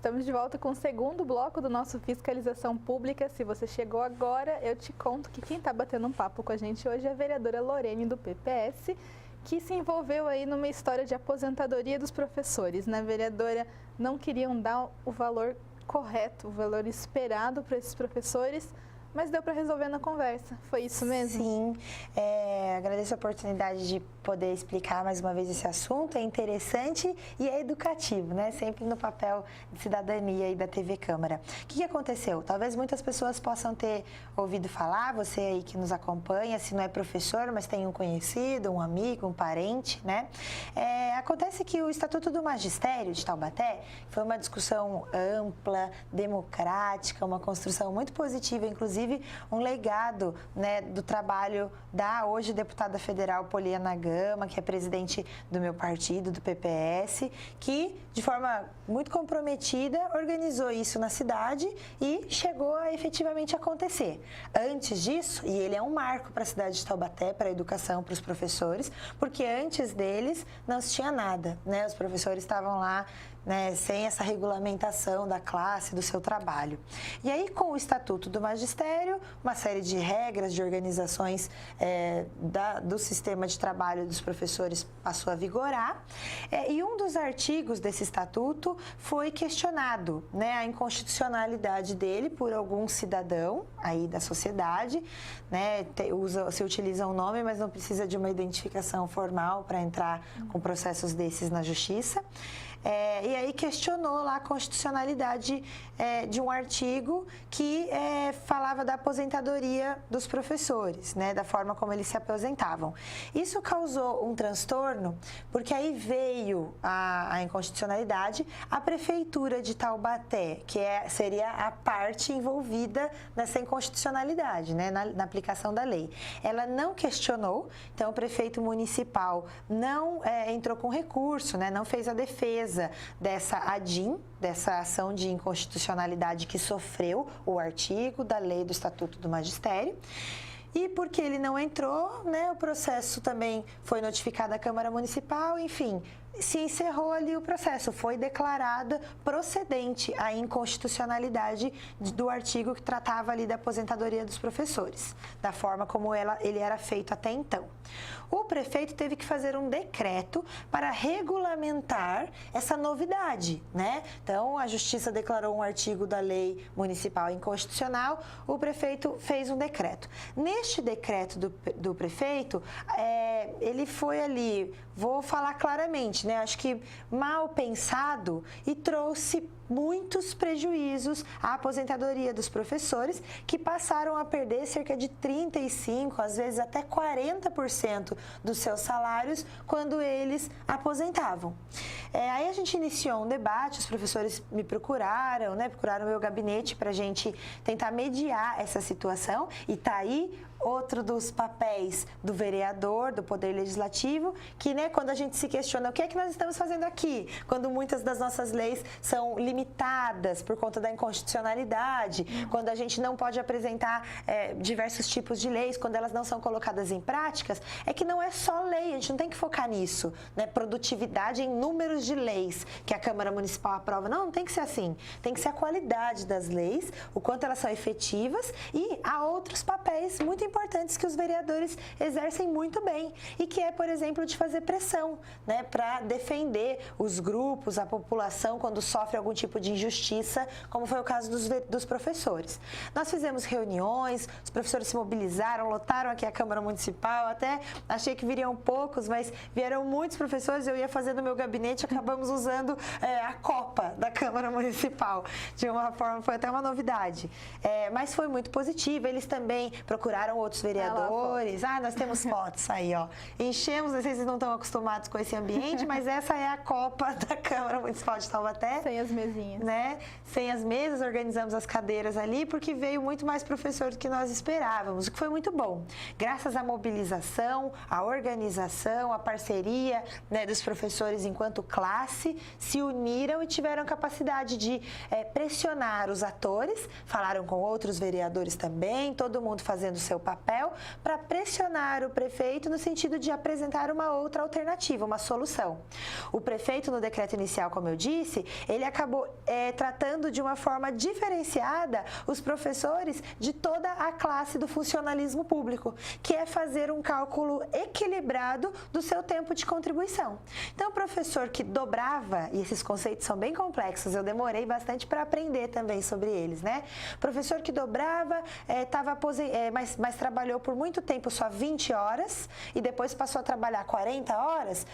estamos de volta com o segundo bloco do nosso Fiscalização Pública. Se você chegou agora, eu te conto que quem está batendo um papo com a gente hoje é a vereadora Lorene, do PPS, que se envolveu aí numa história de aposentadoria dos professores, né, vereadora? Não queriam dar o valor correto, o valor esperado para esses professores, mas deu para resolver na conversa. Foi isso mesmo? Sim, agradeço a oportunidade de poder explicar mais uma vez esse assunto. É interessante e é educativo, né? Sempre no papel de cidadania aí da TV Câmara. O que aconteceu? Talvez muitas pessoas possam ter ouvido falar, você aí que nos acompanha, se não é professor, mas tem um conhecido, um amigo, um parente, né? Acontece que o Estatuto do Magistério de Taubaté foi uma discussão ampla, democrática, uma construção muito positiva, inclusive um legado, né, do trabalho da hoje deputada federal Poliana Gama, que é presidente do meu partido, do PPS, que de forma muito comprometida organizou isso na cidade e chegou a efetivamente acontecer. Antes disso, e ele é um marco para a cidade de Taubaté, para a educação, para os professores, porque antes deles não se tinha nada, né? Os professores estavam lá, né, sem essa regulamentação da classe, do seu trabalho. E aí, com o Estatuto do Magistério, uma série de regras, de organizações do sistema de trabalho dos professores passou a vigorar, e um dos artigos desse Estatuto foi questionado, né, a inconstitucionalidade dele por algum cidadão aí da sociedade, né, se utiliza um nome, mas não precisa de uma identificação formal para entrar com processos desses na justiça. E aí questionou lá a constitucionalidade de um artigo que falava da aposentadoria dos professores, né, da forma como eles se aposentavam. Isso causou um transtorno, porque aí veio a inconstitucionalidade, a Prefeitura de Taubaté, que seria a parte envolvida nessa inconstitucionalidade, né, na aplicação da lei. Ela não questionou, então o prefeito municipal não entrou com recurso, né, não fez a defesa dessa ADIM, dessa ação de inconstitucionalidade que sofreu o artigo da lei do Estatuto do Magistério. E porque ele não entrou, né, o processo também foi notificado à Câmara Municipal, enfim, se encerrou ali o processo, foi declarada procedente a inconstitucionalidade do artigo que tratava ali da aposentadoria dos professores, da forma como ele era feito até então. O prefeito teve que fazer um decreto para regulamentar essa novidade, né? Então, a Justiça declarou um artigo da lei municipal inconstitucional, o prefeito fez um decreto. Neste decreto do prefeito, ele foi ali, vou falar claramente, né? Acho que mal pensado e trouxe muitos prejuízos à aposentadoria dos professores, que passaram a perder cerca de 35%, às vezes até 40% dos seus salários quando eles aposentavam. Aí a gente iniciou um debate, os professores me procuraram, né, procuraram o meu gabinete para a gente tentar mediar essa situação, e tá aí outro dos papéis do vereador, do Poder Legislativo, que, né, quando a gente se questiona o que é que nós estamos fazendo aqui, quando muitas das nossas leis são limitadas por conta da inconstitucionalidade, quando a gente não pode apresentar diversos tipos de leis, quando elas não são colocadas em práticas, é que não é só lei, a gente não tem que focar nisso, né, produtividade em números de leis que a Câmara Municipal aprova, não tem que ser assim, tem que ser a qualidade das leis, o quanto elas são efetivas, e há outros papéis muito importantes que os vereadores exercem muito bem, e que é, por exemplo, de fazer pressão, né, para defender os grupos, a população, quando sofre algum tipo de injustiça, como foi o caso dos professores. Nós fizemos reuniões, os professores se mobilizaram, lotaram aqui a Câmara Municipal, até achei que viriam poucos, mas vieram muitos professores, eu ia fazer no meu gabinete, acabamos usando a copa da Câmara Municipal, de uma forma, foi até uma novidade, mas foi muito positiva. Eles também procuraram outros vereadores. Nós temos fotos aí, ó. Enchemos, não sei se vocês não estão acostumados com esse ambiente, mas essa é a copa da Câmara Municipal de Taubaté. Sem as mesinhas. Né? Sem as mesas, organizamos as cadeiras ali, porque veio muito mais professor do que nós esperávamos, o que foi muito bom. Graças à mobilização, à organização, à parceria, né, dos professores enquanto classe, se uniram e tiveram capacidade de pressionar os atores, falaram com outros vereadores também, todo mundo fazendo o seu papel para pressionar o prefeito no sentido de apresentar uma outra alternativa, uma solução. O prefeito, no decreto inicial, como eu disse, ele acabou tratando de uma forma diferenciada os professores de toda a classe do funcionalismo público, que é fazer um cálculo equilibrado do seu tempo de contribuição. Então, o professor que dobrava, e esses conceitos são bem complexos, eu demorei bastante para aprender também sobre eles, né? Professor que dobrava, mas trabalhou por muito tempo só 20 horas e depois passou a trabalhar 40 horas,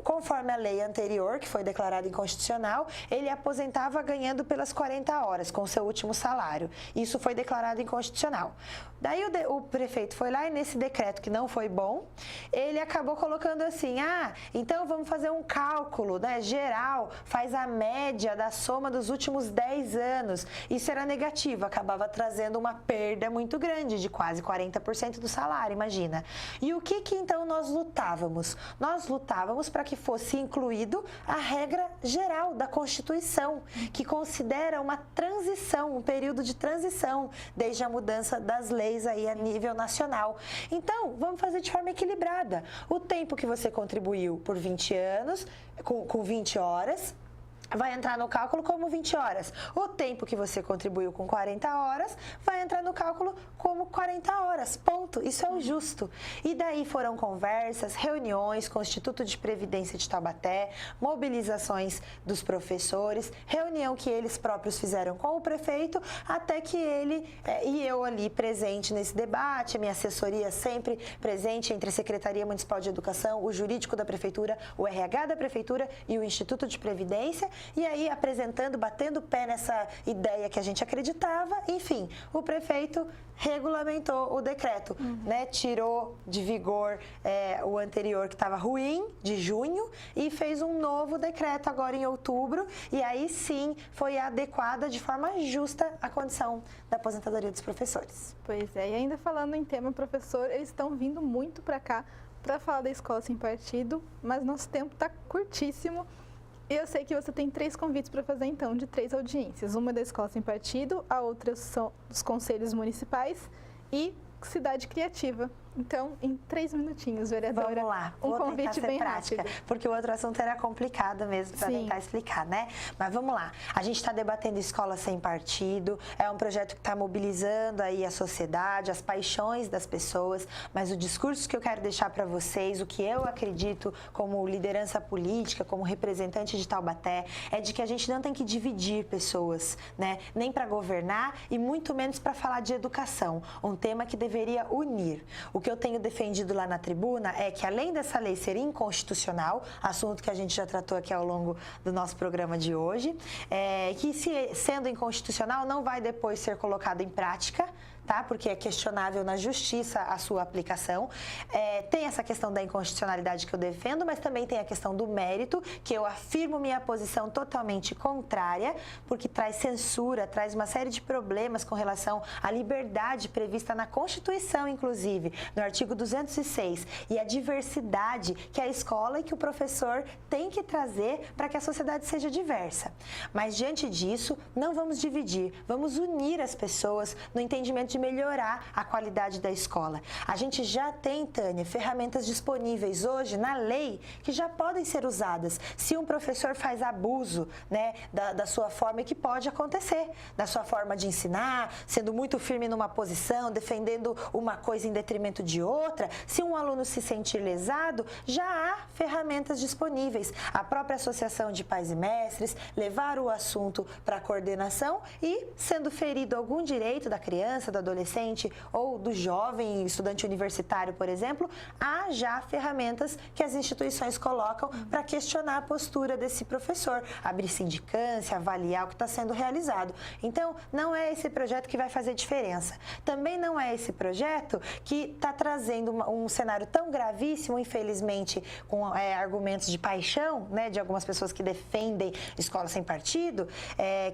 conforme a lei anterior, que foi declarada inconstitucional, ele aposentava ganhando pelas 40 horas, com o seu último salário. Isso foi declarado inconstitucional. Daí o prefeito foi lá e nesse decreto que não foi bom, ele acabou colocando assim, então vamos fazer um cálculo, né, geral, faz a média da soma dos últimos 10 anos. Isso era negativo, acabava trazendo uma perda muito grande, de quase 40% do salário, imagina. E o que então nós lutávamos? Nós lutávamos para que fosse incluído a regra geral da Constituição, que considera uma transição, um período de transição, desde a mudança das leis aí a nível nacional. Então, vamos fazer de forma equilibrada. O tempo que você contribuiu por 20 anos, com 20 horas, vai entrar no cálculo como 20 horas. O tempo que você contribuiu com 40 horas vai entrar no cálculo como 40 horas. Ponto. Isso é o justo. E daí foram conversas, reuniões com o Instituto de Previdência de Taubaté, mobilizações dos professores, reunião que eles próprios fizeram com o prefeito, até que ele e eu ali presente nesse debate, a minha assessoria sempre presente entre a Secretaria Municipal de Educação, o jurídico da prefeitura, o RH da prefeitura e o Instituto de Previdência. E aí apresentando, batendo o pé nessa ideia que a gente acreditava, enfim, o prefeito regulamentou o decreto, né? Tirou de vigor o anterior que estava ruim, de junho, e fez um novo decreto agora em outubro, e aí sim foi adequada de forma justa a condição da aposentadoria dos professores. Pois é, e ainda falando em tema professor, eles estão vindo muito para cá para falar da Escola Sem Partido, mas nosso tempo está curtíssimo. E eu sei que você tem 3 convites para fazer, então, de 3 audiências. Uma da Escola Sem Partido, a outra são dos conselhos municipais e Cidade Criativa. Então, em 3 minutinhos, vereadora, vamos lá, um convite bem prática, rápido. Porque o outro assunto era complicado mesmo para tentar explicar, né? Mas vamos lá, a gente está debatendo Escola Sem Partido, é um projeto que está mobilizando aí a sociedade, as paixões das pessoas, mas o discurso que eu quero deixar para vocês, o que eu acredito como liderança política, como representante de Taubaté, é de que a gente não tem que dividir pessoas, né? Nem para governar e muito menos para falar de educação, um tema que deveria unir. O que eu tenho defendido lá na tribuna é que, além dessa lei ser inconstitucional, assunto que a gente já tratou aqui ao longo do nosso programa de hoje, que sendo inconstitucional não vai depois ser colocado em prática, tá? Porque é questionável na justiça a sua aplicação. Tem essa questão da inconstitucionalidade que eu defendo, mas também tem a questão do mérito, que eu afirmo minha posição totalmente contrária, porque traz censura, traz uma série de problemas com relação à liberdade prevista na Constituição, inclusive, no artigo 206, e a diversidade que a escola e que o professor tem que trazer para que a sociedade seja diversa. Mas, diante disso, não vamos dividir, vamos unir as pessoas no entendimento de melhorar a qualidade da escola. A gente já tem, Tânia, ferramentas disponíveis hoje na lei que já podem ser usadas. Se um professor faz abuso, né, da sua forma, e que pode acontecer, da sua forma de ensinar, sendo muito firme numa posição, defendendo uma coisa em detrimento de outra, se um aluno se sentir lesado, já há ferramentas disponíveis. A própria Associação de Pais e Mestres, levar o assunto para a coordenação e, sendo ferido algum direito da criança, do adolescente ou do jovem estudante universitário, por exemplo, há já ferramentas que as instituições colocam para questionar a postura desse professor, abrir sindicância, avaliar o que está sendo realizado. Então, não é esse projeto que vai fazer diferença. Também não é esse projeto que está trazendo um cenário tão gravíssimo, infelizmente, com argumentos de paixão, né, de algumas pessoas que defendem escola sem partido,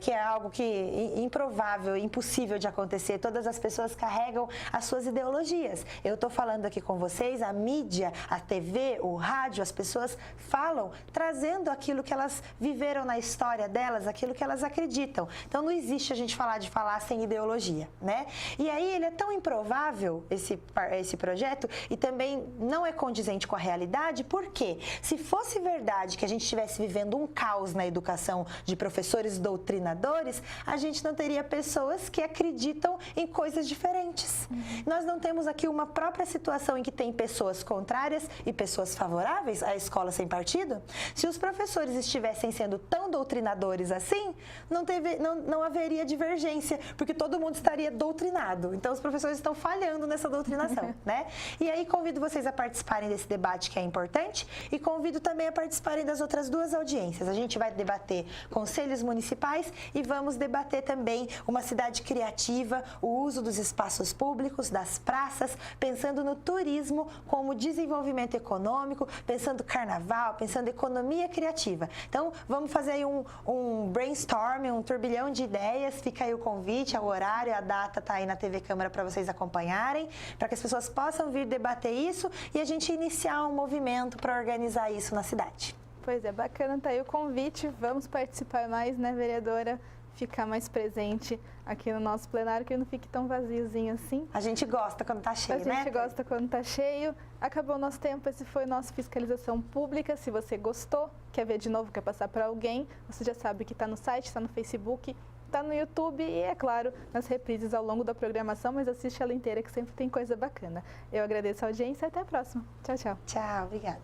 que é algo que improvável, impossível de acontecer. Todas as as pessoas carregam as suas ideologias. Eu estou falando aqui com vocês, a mídia, a TV, o rádio, as pessoas falam trazendo aquilo que elas viveram na história delas, aquilo que elas acreditam. Então não existe a gente falar sem ideologia, né? E aí ele é tão improvável, esse projeto, e também não é condizente com a realidade, porque se fosse verdade que a gente estivesse vivendo um caos na educação de professores doutrinadores, a gente não teria pessoas que acreditam em coisas diferentes. Nós não temos aqui uma própria situação em que tem pessoas contrárias e pessoas favoráveis à escola sem partido? Se os professores estivessem sendo tão doutrinadores assim, não haveria divergência, porque todo mundo estaria doutrinado. Então, os professores estão falhando nessa doutrinação, né? E aí, convido vocês a participarem desse debate que é importante e convido também a participarem das outras duas audiências. A gente vai debater conselhos municipais e vamos debater também uma cidade criativa, o uso dos espaços públicos, das praças, pensando no turismo como desenvolvimento econômico, pensando carnaval, pensando economia criativa. Então, vamos fazer aí um brainstorming, um turbilhão de ideias. Fica aí o convite, o horário, a data está aí na TV Câmara para vocês acompanharem, para que as pessoas possam vir debater isso e a gente iniciar um movimento para organizar isso na cidade. Pois é, bacana, tá aí o convite. Vamos participar mais, né, vereadora? Ficar mais presente aqui no nosso plenário, que não fique tão vaziozinho assim. A gente gosta quando tá cheio, né? A gente gosta quando tá cheio. Acabou o nosso tempo, esse foi o nosso Fiscalização Pública. Se você gostou, quer ver de novo, quer passar para alguém, você já sabe que tá no site, tá no Facebook, tá no YouTube e, é claro, nas reprises ao longo da programação, mas assiste ela inteira que sempre tem coisa bacana. Eu agradeço a audiência e até a próxima. Tchau, tchau. Tchau, obrigada.